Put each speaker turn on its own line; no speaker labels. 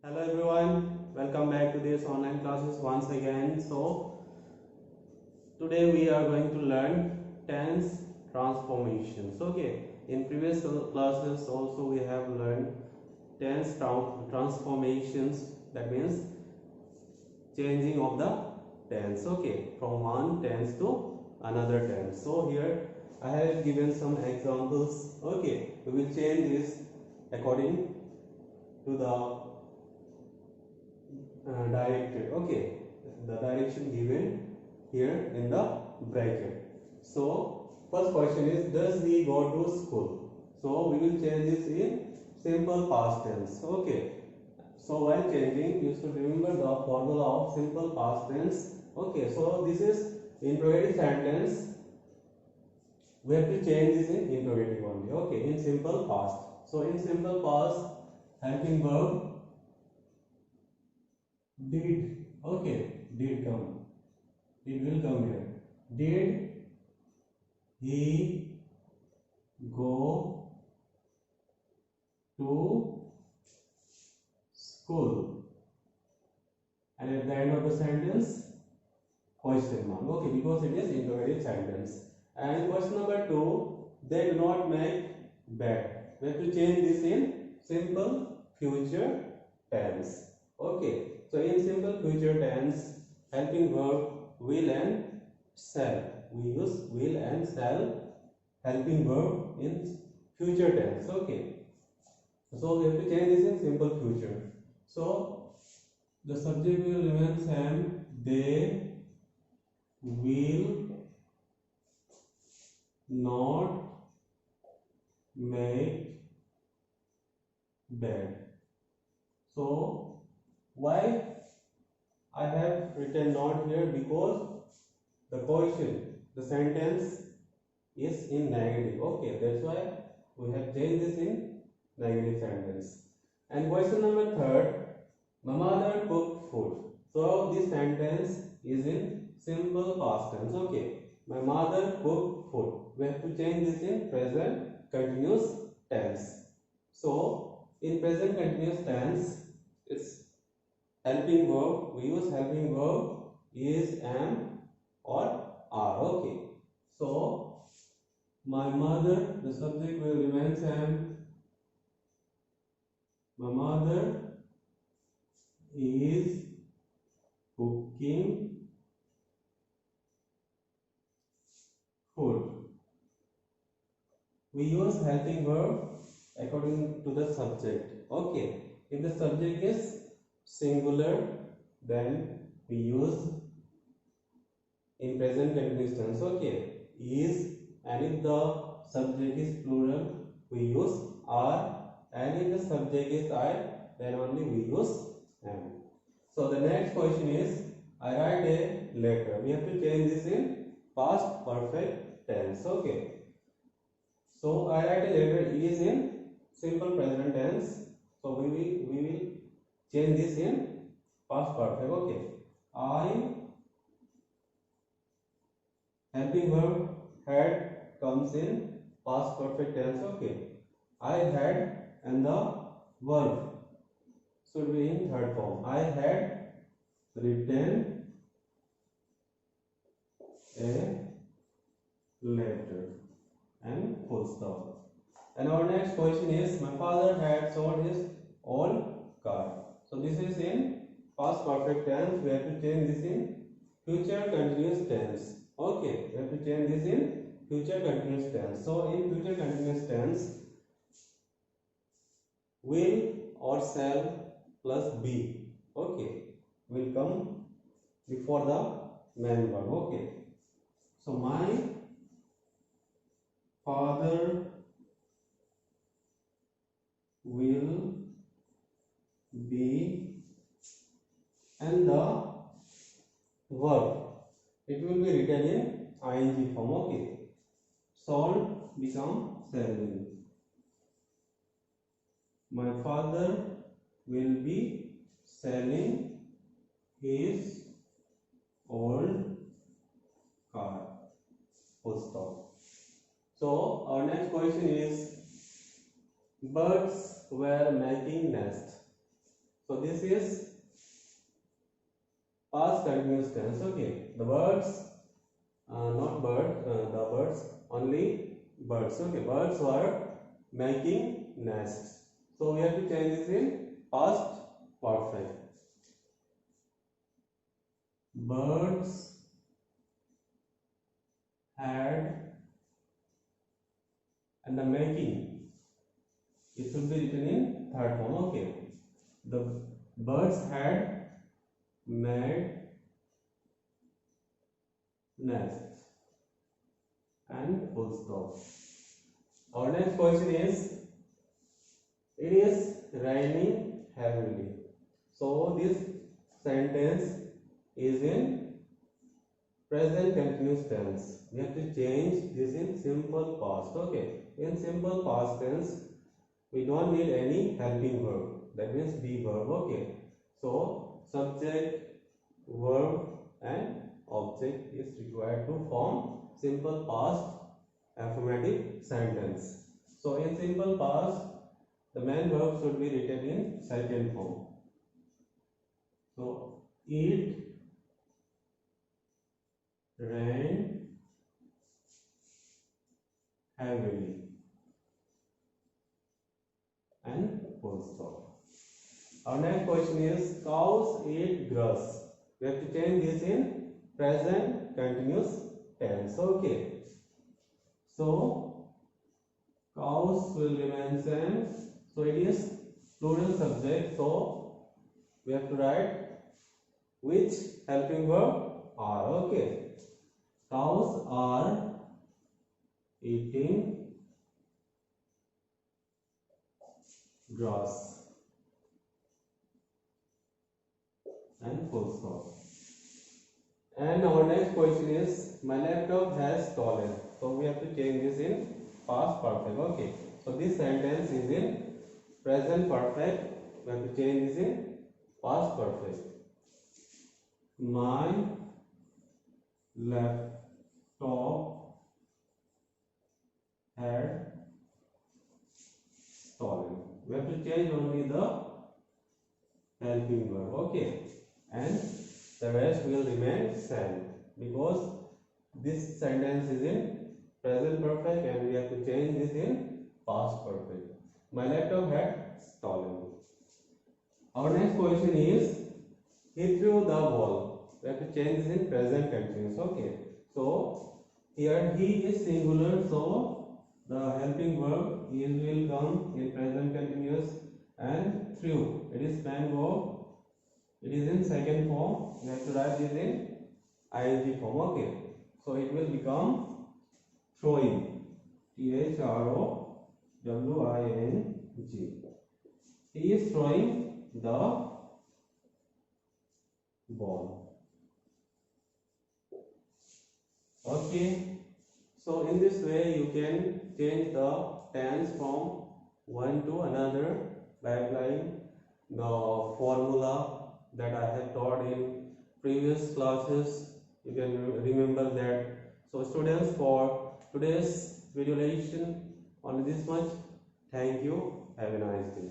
Hello everyone, welcome back to this online classes once again. So today we are going to learn tense transformations. Okay, in previous classes also we have learned tense transformations. That means changing of the tense. Okay, from one tense to another tense. So here I have given some examples. Okay, we will change this according to the directed. Okay, the direction given here in the bracket. So first question is, does he go to school? So we will change this in simple past tense. Okay, so while changing you should remember the formula of simple past tense. Okay, so this is interrogative sentence. We have to change this in interrogative only. Okay, in simple past. So in simple past, helping verb did. Okay, did come. It will come here. Did he go to school? And at the end of the sentence, question mark. Okay, because it is interrogative sentence. And question number 2, they do not make bed. We have to change this in simple future tense. Okay, so in simple future tense, helping verb will and shall. We use will and shall helping verb in future tense. Okay, so we have to change this in simple future. So the subject will remain same. They will not make bed. So why I have written not here? Because the question, the sentence is in negative. Okay, that's why we have changed this in negative sentence. And question number 3, my mother cooked food. So this sentence is in simple past tense. Okay, my mother cooked food. We have to change this in present continuous tense. So in present continuous tense, it's helping verb. We use helping verb is, am, or are. Okay, so my mother, the subject will remain same. My mother is cooking food. We use helping verb according to the subject. Okay, if the subject is singular, then we use in present continuous tense. Okay, is, and if the subject is plural, we use are, and if the subject is I, then only we use am. So the next question is, I write a letter. We have to change this in past perfect tense. Okay, so I write a letter is in simple present tense. So we will change this in past perfect. Okay, I, helping verb had comes in past perfect tense. Okay, I had, and the verb should be in third form. I had written a letter, and full stop. And our next question is, my father had sold his old car. So this is in past perfect tense. We have to change this in future continuous tense. Okay, we have to change this in future continuous tense. So in future continuous tense, will or shall plus be, okay, will come before the main verb. Okay, so my father will be, and the verb, it will be written in ing form. Okay, sold become selling. My father will be selling his old car. Full stop. So our next question is, birds were making nest. So this is past continuous tense. Okay, the birds, not bird, the birds, only birds. Okay, birds were making nests. So we have to change this in past perfect. Birds had, and the making, it should be written in third form. Okay, the birds had made nests, and full stop. Our next question is, it is raining heavily. So this sentence is in present continuous tense. We have to change this in simple past. Okay, in simple past tense we don't need any helping verb, that means be verb. Okay, so subject, verb and object is required to form simple past affirmative sentence. So in simple past the main verb should be written in second form. So it rained heavily, and full stop. Our next question is, cows eat grass. We have to change this in present continuous tense. Okay, so cows will remain same. So it is plural subject. So we have to write which helping verb are. Okay, cows are eating grass, and full stop. And our next question is, my laptop has stolen. So we have to change this in past perfect. Okay, so this sentence is in present perfect. We have to change this in past perfect. My laptop had stolen. We have to change only the helping verb. Okay, and the rest will remain same because this sentence is in present perfect and we have to change this in past perfect. My laptop had stolen. Our next question is, he threw the ball. We have to change this in present continuous. Okay, so here he is singular, so the helping verb is will come in present continuous, and threw, it is main verb. It is in second form. We have to write this in ing form. Okay, so it will become throwing. THROWING. He is throwing the ball. Okay, so in this way you can change the tense from one to another by applying the formula that I have taught in previous classes. You can remember that. So students, for today's video lesson only this much. Thank you. Have a nice day.